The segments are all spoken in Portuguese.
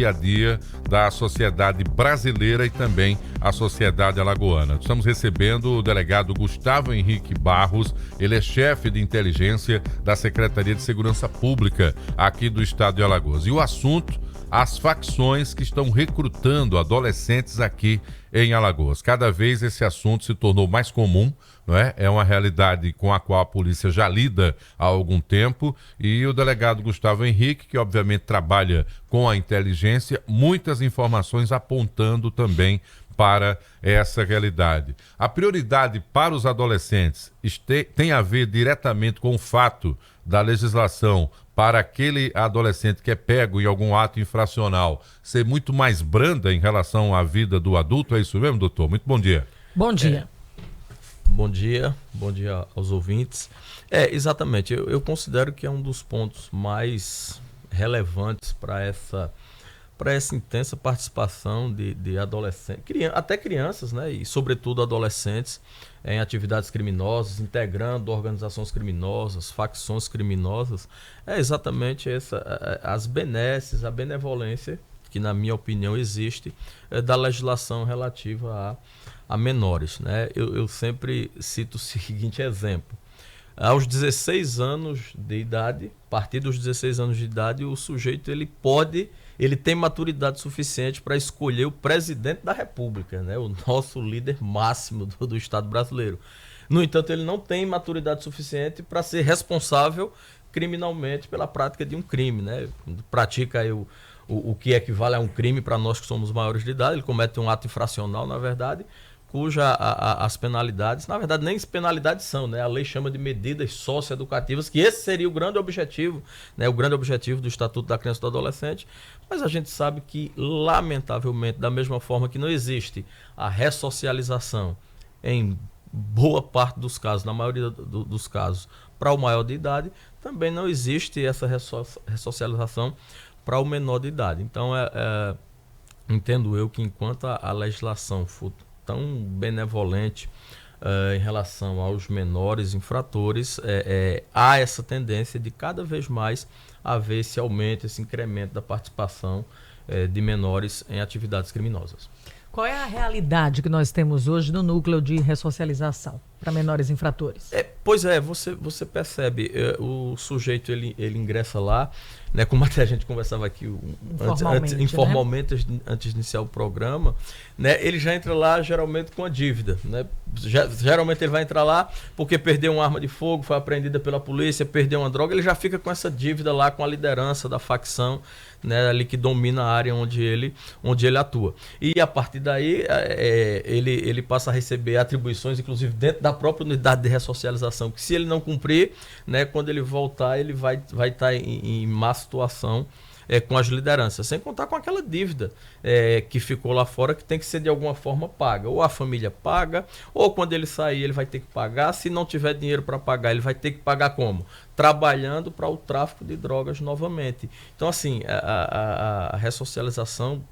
dia a dia da sociedade brasileira e também a sociedade alagoana. Estamos recebendo o delegado Gustavo Henrique Barros, ele é chefe de inteligência da Secretaria de Segurança Pública aqui do estado de Alagoas. E o assunto, as facções que estão recrutando adolescentes aqui em Alagoas. Cada vez esse assunto se tornou mais comum, não é? É uma realidade com a qual a polícia já lida há algum tempo, e o delegado Gustavo Henrique, que obviamente trabalha com a inteligência, muitas informações apontando também para essa realidade. A prioridade para os adolescentes tem a ver diretamente com o fato da legislação para aquele adolescente que é pego em algum ato infracional ser muito mais branda em relação à vida do adulto. É isso mesmo, doutor? Muito bom dia. Bom dia. Bom dia aos ouvintes. Exatamente, eu considero que é um dos pontos mais relevantes para essa intensa participação de adolescentes, até crianças, né, e sobretudo adolescentes, em atividades criminosas, integrando organizações criminosas, facções criminosas. É exatamente as benesses, a benevolência que, na minha opinião, existe da legislação relativa a menores, né? Eu sempre cito o seguinte exemplo. Aos 16 anos de idade, a partir dos 16 anos de idade, o sujeito ele tem maturidade suficiente para escolher o presidente da República, né? O nosso líder máximo do Estado brasileiro. No entanto, ele não tem maturidade suficiente para ser responsável criminalmente pela prática de um crime, né? Pratica aí o que equivale a um crime para nós que somos maiores de idade. Ele comete um ato infracional, na verdade, cuja as penalidades, na verdade nem penalidades são, né? A lei chama de medidas socioeducativas, que esse seria o grande objetivo, né? O grande objetivo do Estatuto da Criança e do Adolescente, mas a gente sabe que, lamentavelmente, da mesma forma que não existe a ressocialização em boa parte dos casos, na maioria dos casos, para o maior de idade, também não existe essa ressocialização para o menor de idade. Então, entendo eu que enquanto a legislação for tão benevolente em relação aos menores infratores, há essa tendência de cada vez mais haver esse aumento, esse incremento da participação de menores em atividades criminosas. Qual é a realidade que nós temos hoje no núcleo de ressocialização para menores infratores? Você percebe, o sujeito ele ingressa lá, né, como até a gente conversava aqui informalmente, né? Antes de iniciar o programa, né, ele já entra lá geralmente com a dívida, né? Geralmente ele vai entrar lá porque perdeu uma arma de fogo, foi apreendida pela polícia, perdeu uma droga, ele já fica com essa dívida lá com a liderança da facção, né, ali que domina a área onde ele atua. E a partir daí ele passa a receber atribuições, inclusive dentro da própria unidade de ressocialização, que se ele não cumprir, né, quando ele voltar, ele vai estar em má situação com as lideranças, sem contar com aquela dívida que ficou lá fora, que tem que ser de alguma forma paga. Ou a família paga, ou quando ele sair ele vai ter que pagar. Se não tiver dinheiro para pagar, ele vai ter que pagar como? Trabalhando para o tráfico de drogas novamente. Então, assim, a ressocialização,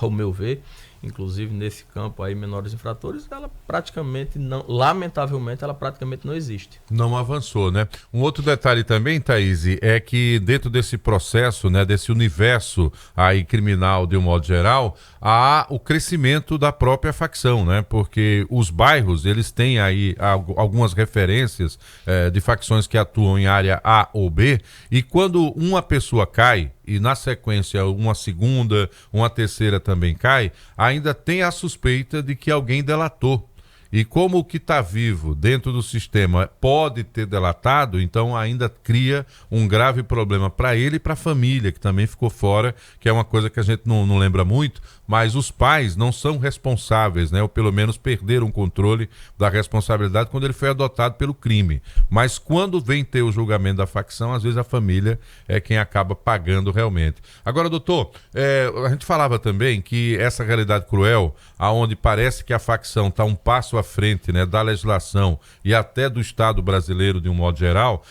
ao meu ver, inclusive nesse campo aí, menores infratores, ela praticamente não, lamentavelmente, ela praticamente não existe. Não avançou, né? Um outro detalhe também, Thaís, é que dentro desse processo, né, desse universo aí criminal de um modo geral, há o crescimento da própria facção, né? Porque os bairros, eles têm aí algumas referências de facções que atuam em área A ou B, e quando uma pessoa cai, e na sequência uma segunda, uma terceira também cai, ainda tem a suspeita de que alguém delatou. E como o que está vivo dentro do sistema pode ter delatado, então ainda cria um grave problema para ele e para a família, que também ficou fora, que é uma coisa que a gente não lembra muito, mas os pais não são responsáveis, né? Ou pelo menos perderam o controle da responsabilidade quando ele foi adotado pelo crime. Mas quando vem ter o julgamento da facção, às vezes a família é quem acaba pagando realmente. Agora, doutor, a gente falava também que essa realidade cruel, aonde parece que a facção está um passo à frente, né, da legislação e até do Estado brasileiro de um modo geral,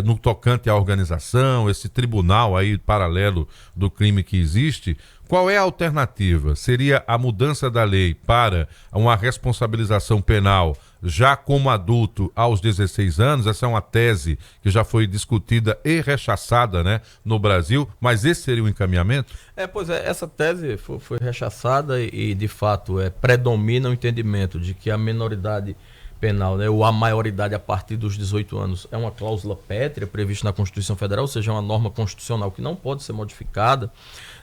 no tocante à organização, esse tribunal aí paralelo do crime que existe, qual é a alternativa? Seria a mudança da lei para uma responsabilização penal já como adulto aos 16 anos. Essa é uma tese que já foi discutida e rechaçada, né, no Brasil, mas esse seria o encaminhamento? Pois é, essa tese foi rechaçada e de fato, predomina o entendimento de que a menoridade penal, né, ou a maioridade a partir dos 18 anos é uma cláusula pétrea prevista na Constituição Federal, ou seja, é uma norma constitucional que não pode ser modificada,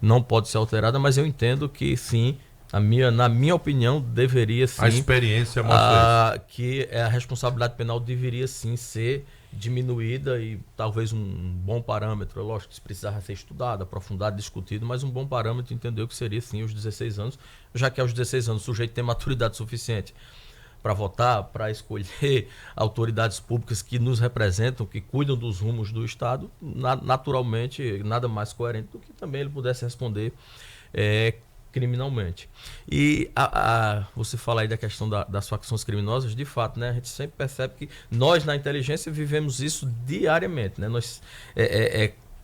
não pode ser alterada, mas eu entendo que sim, na minha opinião, deveria sim. A experiência mostra isso. Que a responsabilidade penal deveria sim ser diminuída e talvez um bom parâmetro, lógico que isso precisava ser estudado, aprofundado, discutido, mas um bom parâmetro entendeu que seria sim os 16 anos, já que aos 16 anos o sujeito tem maturidade suficiente para votar, para escolher autoridades públicas que nos representam, que cuidam dos rumos do Estado, naturalmente nada mais coerente do que também ele pudesse responder criminalmente. E você fala aí da questão das facções criminosas, de fato, né, a gente sempre percebe que nós na inteligência vivemos isso diariamente, né?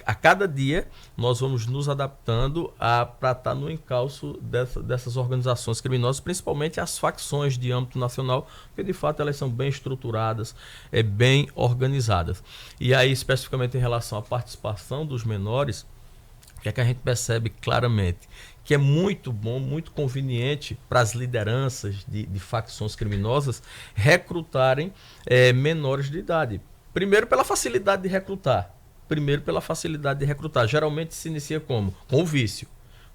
A cada dia nós vamos nos adaptando para estar no encalço dessas organizações criminosas, principalmente as facções de âmbito nacional, porque de fato elas são bem estruturadas, bem organizadas. E aí, especificamente em relação à participação dos menores, o que é que a gente percebe claramente? Que é muito bom, muito conveniente para as lideranças de facções criminosas recrutarem menores de idade. Primeiro, pela facilidade de recrutar. Geralmente se inicia como? Com o vício,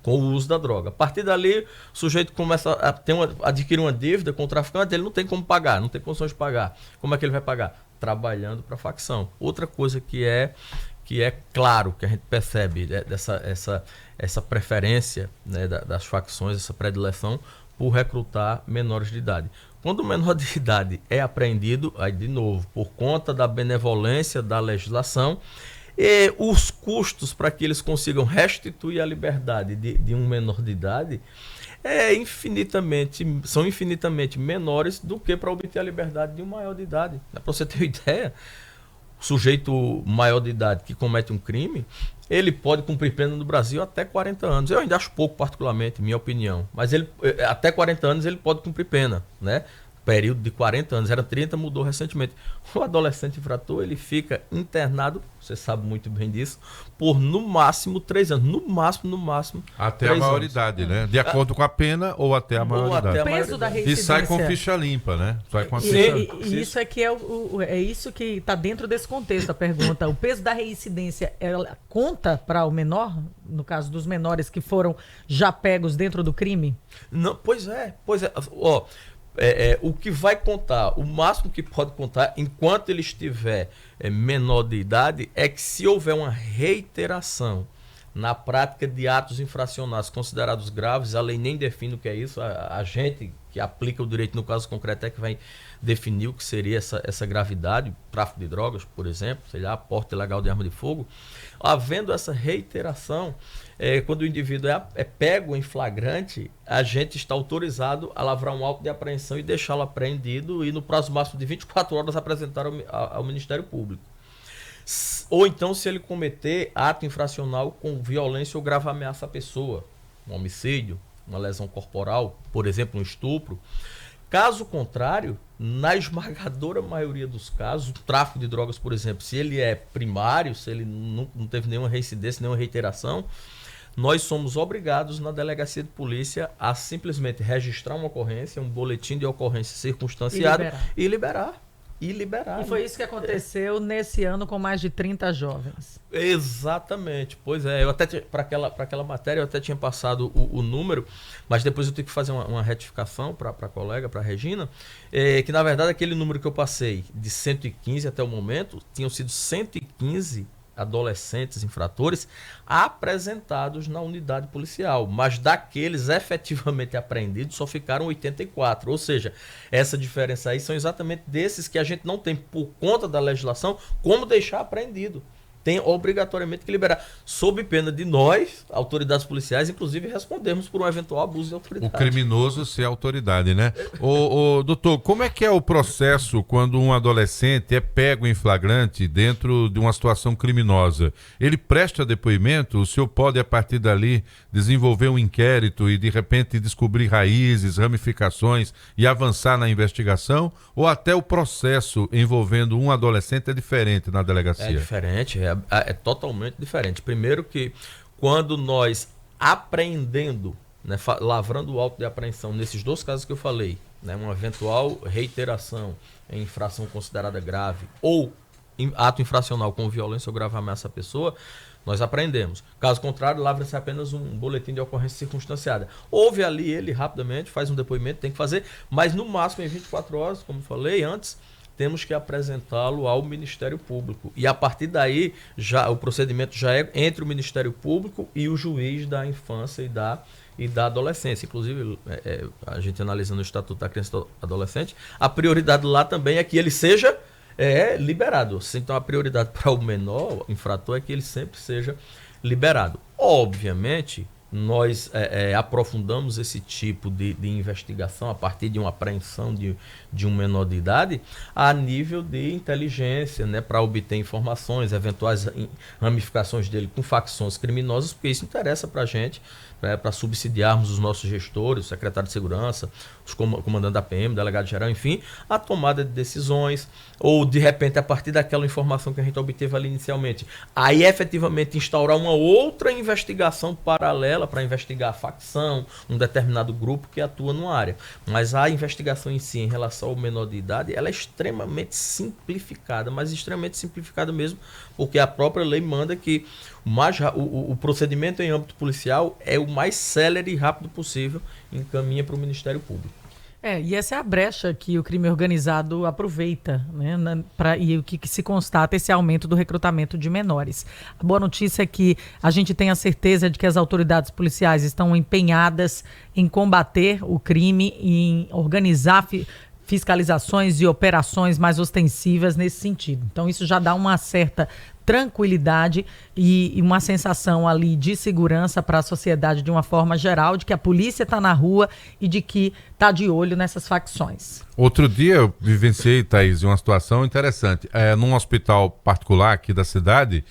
com o uso da droga. A partir dali, o sujeito começa a adquirir uma dívida com o traficante, ele não tem como pagar, não tem condições de pagar. Como é que ele vai pagar? Trabalhando para a facção. Outra coisa que é claro, que a gente percebe essa preferência, né, das facções, essa predileção por recrutar menores de idade. Quando o menor de idade é apreendido, aí de novo, por conta da benevolência da legislação, e os custos para que eles consigam restituir a liberdade de um menor de idade são infinitamente menores do que para obter a liberdade de um maior de idade. Para você ter uma ideia, o sujeito maior de idade que comete um crime, ele pode cumprir pena no Brasil até 40 anos. Eu ainda acho pouco, particularmente, minha opinião. Mas até 40 anos ele pode cumprir pena, né? Período de 40 anos, era 30, mudou recentemente. O adolescente infrator, ele fica internado, você sabe muito bem disso, por no máximo 3 anos. No máximo. Até a maioridade, né? De acordo com a pena ou até a maioridade. O peso da reincidência. E sai com ficha limpa, né? Sai com a ficha limpa. E isso é que é isso que está dentro desse contexto, a pergunta. O peso da reincidência, ela conta para o menor, no caso dos menores que foram já pegos dentro do crime? Não, pois é. Ó, o que vai contar, o máximo que pode contar, enquanto ele estiver menor de idade, é que se houver uma reiteração na prática de atos infracionais considerados graves, a lei nem define o que é isso, a gente que aplica o direito no caso concreto é que vai definir o que seria essa gravidade, tráfico de drogas, por exemplo, sei lá, porte ilegal de arma de fogo. Havendo essa reiteração, quando o indivíduo é pego em flagrante, a gente está autorizado a lavrar um auto de apreensão e deixá-lo apreendido e no prazo máximo de 24 horas apresentar ao Ministério Público. Ou então, se ele cometer ato infracional com violência ou grave ameaça à pessoa, um homicídio, uma lesão corporal, por exemplo, um estupro. Caso contrário, na esmagadora maioria dos casos, o tráfico de drogas, por exemplo, se ele é primário, se ele não teve nenhuma reincidência, nenhuma reiteração, nós somos obrigados na delegacia de polícia a simplesmente registrar uma ocorrência, um boletim de ocorrência circunstanciado e liberar. E foi isso que aconteceu nesse ano com mais de 30 jovens. Exatamente. Pois é, eu até para aquela matéria eu até tinha passado o número, mas depois eu tenho que fazer uma retificação para a colega, para a Regina, que na verdade aquele número que eu passei de 115 até o momento, tinham sido 115 adolescentes infratores apresentados na unidade policial, mas daqueles efetivamente apreendidos só ficaram 84, ou seja, essa diferença aí são exatamente desses que a gente não tem por conta da legislação como deixar apreendido. tem obrigatoriamente que liberar, sob pena de nós, autoridades policiais, inclusive respondermos por um eventual abuso de autoridade. O criminoso ser autoridade, né? Doutor, como é que é o processo quando um adolescente é pego em flagrante dentro de uma situação criminosa? Ele presta depoimento? O senhor pode, a partir dali, desenvolver um inquérito e, de repente, descobrir raízes, ramificações e avançar na investigação? Ou até o processo envolvendo um adolescente é diferente na delegacia? É diferente, é totalmente diferente. Primeiro que quando nós apreendendo, né, lavrando o auto de apreensão nesses 2 casos que eu falei, né, uma eventual reiteração em infração considerada grave ou ato infracional com violência ou grave ameaça à pessoa, nós apreendemos. Caso contrário, lavra-se apenas um boletim de ocorrência circunstanciada. Houve ali, ele rapidamente faz um depoimento, tem que fazer, mas no máximo em 24 horas, como falei antes, temos que apresentá-lo ao Ministério Público. E a partir daí, o procedimento já é entre o Ministério Público e o juiz da infância e da adolescência. Inclusive, a gente analisando o Estatuto da Criança e do Adolescente, a prioridade lá também é que ele seja liberado. Então, a prioridade para o menor infrator é que ele sempre seja liberado. Obviamente, nós aprofundamos esse tipo de investigação a partir de uma apreensão de um menor de idade a nível de inteligência, né, para obter informações, eventuais ramificações dele com facções criminosas, porque isso interessa para a gente, para subsidiarmos os nossos gestores, o secretário de segurança, os comandantes da PM, delegado-geral, enfim, a tomada de decisões, ou de repente, a partir daquela informação que a gente obteve ali inicialmente, aí efetivamente instaurar uma outra investigação paralela para investigar a facção, um determinado grupo que atua numa área. Mas a investigação em si, em relação ao menor de idade, ela é extremamente simplificada mesmo, porque a própria lei manda que o procedimento em âmbito policial é o mais célere e rápido possível, encaminha para o Ministério Público. E essa é a brecha que o crime organizado aproveita, né, e o que se constata esse aumento do recrutamento de menores. A boa notícia é que a gente tem a certeza de que as autoridades policiais estão empenhadas em combater o crime, em organizar fiscalizações e operações mais ostensivas nesse sentido. Então isso já dá uma certa tranquilidade e uma sensação ali de segurança para a sociedade de uma forma geral, de que a polícia está na rua e de que está de olho nessas facções. Outro dia eu vivenciei, Thaís, uma situação interessante. Num hospital particular aqui da cidade,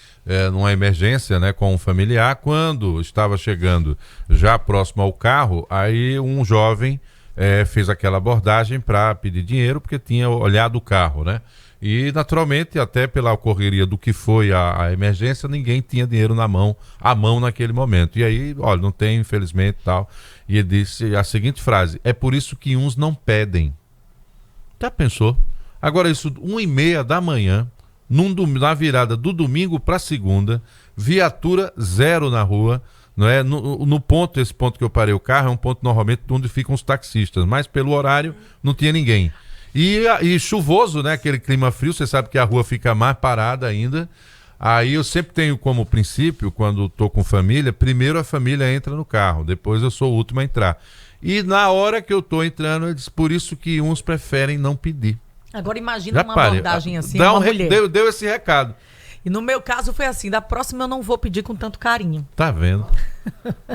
numa emergência, né, com um familiar, quando estava chegando já próximo ao carro, aí um jovem fez aquela abordagem para pedir dinheiro porque tinha olhado o carro, né? E, naturalmente, até pela correria do que foi a emergência, ninguém tinha dinheiro à mão naquele momento. E aí, olha, não tem, infelizmente, tal. E ele disse a seguinte frase: é por isso que uns não pedem. Já pensou? Agora, isso, 1h30 da manhã, na virada do domingo para segunda, viatura zero na rua, não é? Esse ponto que eu parei o carro é um ponto normalmente onde ficam os taxistas, mas pelo horário não tinha ninguém. E chuvoso, né? Aquele clima frio, você sabe que a rua fica mais parada ainda. Aí eu sempre tenho como princípio, quando estou com família, primeiro a família entra no carro, depois eu sou o último a entrar. E na hora que eu estou entrando, eu disse, por isso que uns preferem não pedir. Agora imagina uma abordagem assim, uma mulher. Deu esse recado. E no meu caso foi assim, da próxima eu não vou pedir com tanto carinho. Tá vendo?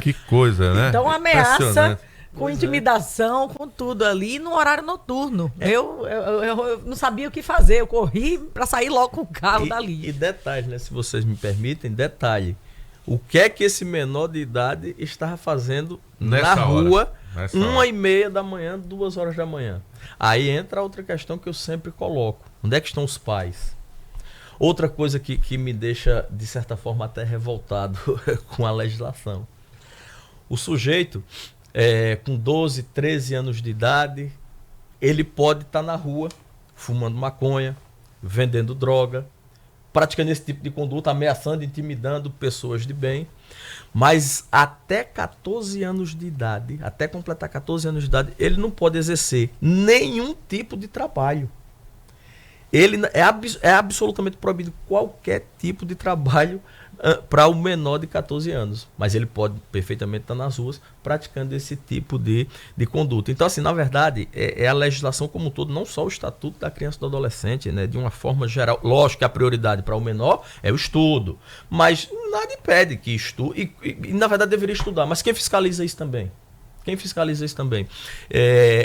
Que coisa, né? Então ameaça, com intimidação, com tudo ali, no horário noturno. Eu não sabia o que fazer, eu corri para sair logo com o carro dali. E detalhe, né? Se vocês me permitem, detalhe. O que é que esse menor de idade estava fazendo na rua, 1h30 da manhã, 2 horas da manhã? Aí entra outra questão que eu sempre coloco. Onde é que estão os pais? Outra coisa que me deixa, de certa forma, até revoltado com a legislação. O sujeito, com 12, 13 anos de idade, ele pode estar na rua, fumando maconha, vendendo droga, praticando esse tipo de conduta, ameaçando, intimidando pessoas de bem. Mas até 14 anos de idade, até completar 14 anos de idade, ele não pode exercer nenhum tipo de trabalho. ele é absolutamente proibido qualquer tipo de trabalho para o menor de 14 anos. Mas ele pode perfeitamente estar nas ruas praticando esse tipo de conduta. Então, assim, na verdade, é a legislação como um todo, não só o Estatuto da Criança e do Adolescente, né, de uma forma geral. Lógico que a prioridade para o menor é o estudo, mas nada impede que estude, e na verdade deveria estudar. Mas quem fiscaliza isso também? Quem fiscaliza isso também?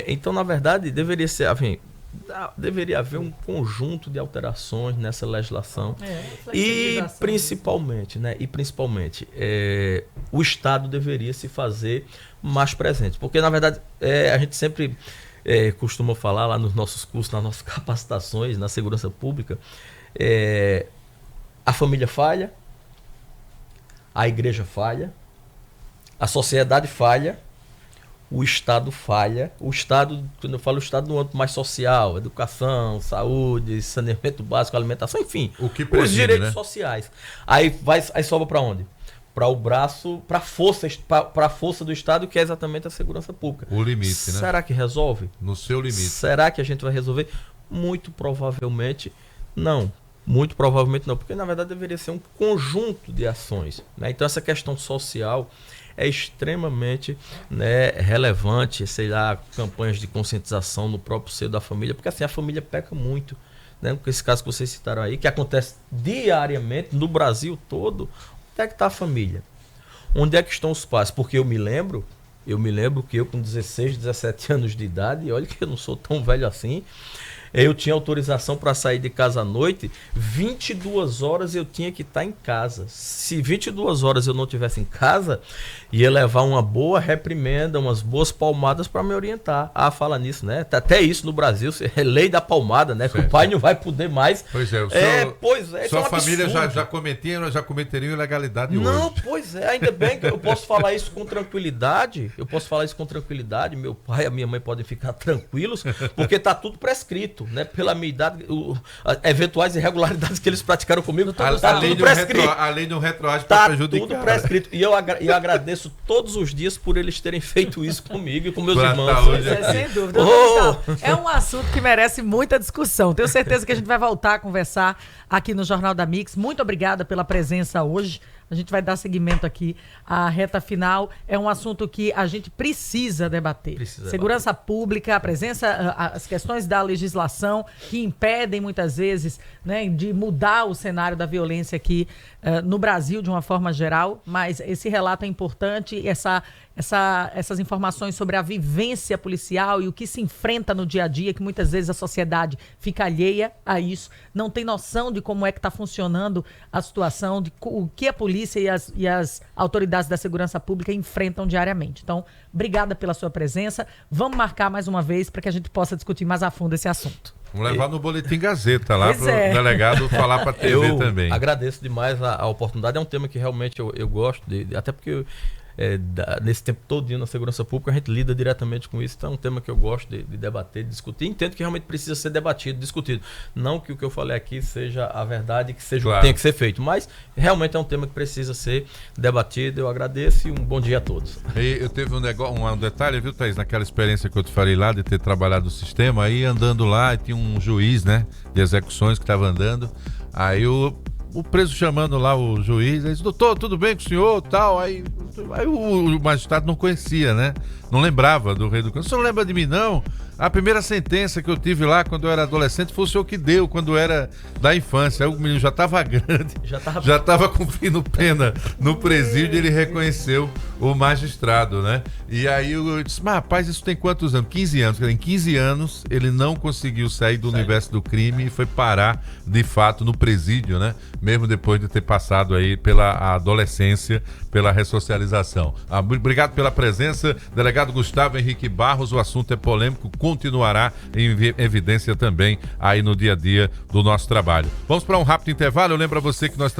Então, na verdade, deveria haver um conjunto de alterações nessa legislação e principalmente, o Estado deveria se fazer mais presente, porque na verdade a gente sempre costuma falar lá nos nossos cursos, nas nossas capacitações na segurança pública, a família falha, a igreja falha, a sociedade falha, o Estado falha. O Estado, quando eu falo Estado no âmbito mais social, educação, saúde, saneamento básico, alimentação, enfim, os direitos sociais. Aí sobra para onde? Para o braço, para a força do Estado, que é exatamente a segurança pública. O limite, né? Será que resolve? No seu limite. Será que a gente vai resolver? Muito provavelmente não. Muito provavelmente não, porque na verdade deveria ser um conjunto de ações, né? Então essa questão social é extremamente, né, relevante, sei lá, campanhas de conscientização no próprio seio da família, porque assim a família peca muito, né? Com esse caso que vocês citaram aí, que acontece diariamente no Brasil todo. Onde é que está a família? Onde é que estão os pais? Porque eu me lembro que eu com 16, 17 anos de idade, e olha que eu não sou tão velho assim, eu tinha autorização para sair de casa à noite, 22 horas eu tinha que estar em casa. Se 22 horas eu não estivesse em casa, ia levar uma boa reprimenda, umas boas palmadas para me orientar. Fala nisso, né? Até isso no Brasil, é lei da palmada, né? Certo. Que o pai não vai poder mais. Pois é, sua família já cometeriam ilegalidade hoje. Não, pois é, ainda bem que eu posso falar isso com tranquilidade. Meu pai e a minha mãe podem ficar tranquilos, porque está tudo prescrito. Né, pela minha idade, eventuais irregularidades que eles praticaram comigo, tá tudo prescrito. Além do retroage para prejudicar. Tudo prescrito. E eu agradeço todos os dias por eles terem feito isso comigo e com meus irmãos. Sem dúvida. É um assunto que merece muita discussão. Tenho certeza que a gente vai voltar a conversar aqui no Jornal da Mix. Muito obrigada pela presença hoje. A gente vai dar seguimento aqui à reta final. É um assunto que a gente precisa debater. Segurança pública, a presença, as questões da legislação que impedem muitas vezes, né, de mudar o cenário da violência aqui no Brasil de uma forma geral. Mas esse relato é importante e essas informações sobre a vivência policial e o que se enfrenta no dia a dia, que muitas vezes a sociedade fica alheia a isso, não tem noção de como é que está funcionando a situação, de o que a polícia e as autoridades da segurança pública enfrentam diariamente. Então, obrigada pela sua presença. Vamos marcar mais uma vez para que a gente possa discutir mais a fundo esse assunto. Vamos levar no Boletim Gazeta lá para o delegado falar para a TV também. Agradeço demais a oportunidade. É um tema que realmente eu gosto, até porque nesse tempo todo na segurança pública a gente lida diretamente com isso, então é um tema que eu gosto de debater, de discutir, entendo que realmente precisa ser debatido, discutido, não que o que eu falei aqui seja a verdade, que seja o que tem que ser feito, mas realmente é um tema que precisa ser debatido. Eu agradeço e um bom dia a todos. E eu teve um detalhe, viu, Thaís, naquela experiência que eu te falei lá de ter trabalhado o sistema, aí andando lá tinha um juiz, né, de execuções que estava andando, aí o preso chamando lá o juiz, ele disse: doutor, tudo bem com o senhor, tal, aí o magistrado não conhecia, né, não lembrava do rei do crime. O senhor não lembra de mim, não? A primeira sentença que eu tive lá quando eu era adolescente foi o senhor que deu, quando era da infância. Aí o menino já estava grande, já estava cumprindo pena no presídio, e ele reconheceu o magistrado, né? E aí eu disse: mas rapaz, isso tem quantos anos? 15 anos. Em 15 anos ele não conseguiu sair do universo do crime e foi parar, de fato, no presídio, né? Mesmo depois de ter passado aí pela adolescência, pela ressocialização. Obrigado pela presença, delegado Gustavo Henrique Barros. O assunto é polêmico, continuará em evidência também aí no dia a dia do nosso trabalho. Vamos para um rápido intervalo. Eu lembro a você que nós